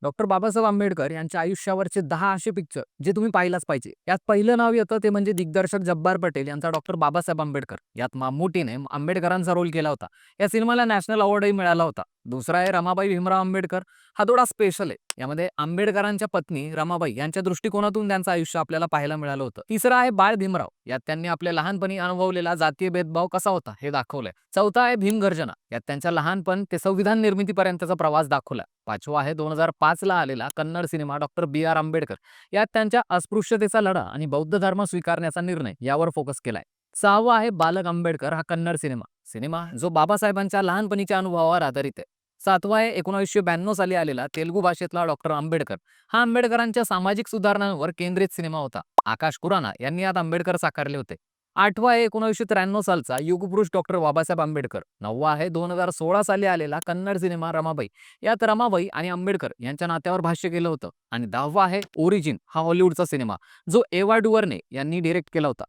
Doctor Babasaheb Ambedkar यांच्या आयुष्यावरचे 10 असे picture जे तुम्ही पाहिलाच पाहिजे. यात पहिलं नाव येतं ते म्हणजे दिग्दर्शक जब्बार पटेल यांचा डॉक्टर बाबासाहेब आंबेडकर. यात मम्मुटीने आंबेडकरांचा रोल केला होता. या सिनेमाला नॅशनल अवॉर्डही मिळाला होता. दुसरा आहे रमाबाई भीमराव आंबेडकर. हा थोडा स्पेशल आहे. यामध्ये आंबेडकरांच्या पत्नी रमाबाई यांच्या दृष्टिकोनातून त्यांचं आयुष्य आपल्याला पाहायला मिळालं होतं. तिसरा आहे बाळ भीमराव. यात त्यांनी आपल्या लहानपणी अनुभवलेला जातीय भेदभाव कसा होता हे दाखवलंय. चौथा आहे भीमगर्जना. यात त्यांच्या लहानपण ते संविधान निर्मितीपर्यंतचा प्रवास दाखवला. पाचवा आहे 2005 ला आलेला Kannada cinema doctor B R. Ambedkar. यात त्यांच्या अस्पृश्यतेचा लढा आणि बौद्ध धर्म स्वीकारण्याचा निर्णय यावर फोकस केलाय. सहावा आहे बालक आंबेडकर हा कन्नड सिनेमा सिनेमा जो बाबासाहेबांच्या लहानपणीच्या अनुभवावर आधारित आहे. सातवा आहे 1992 साली आलेला तेलुगू भाषेतला डॉक्टर आंबेडकर. हा आंबेडकरांच्या सामाजिक सुधारणांवर केंद्रित सिनेमा होता. आकाश खुराना यांनी यात आंबेडकर साकारले होते. आठवा आहे 1993 सालचा युगपुरुष डॉक्टर बाबासाहेब आंबेडकर. नववा आहे 2016 साली आलेला कन्नड सिनेमा रमाबाई. यात रमाबाई आणि आंबेडकर यांच्या नात्यावर भाष्य केलं होतं. आणि 10वा आहे ओरिजिन हा हॉलिवूडचा सिनेमा जो एवा डुवर्ने यांनी डिरेक्ट केला होता.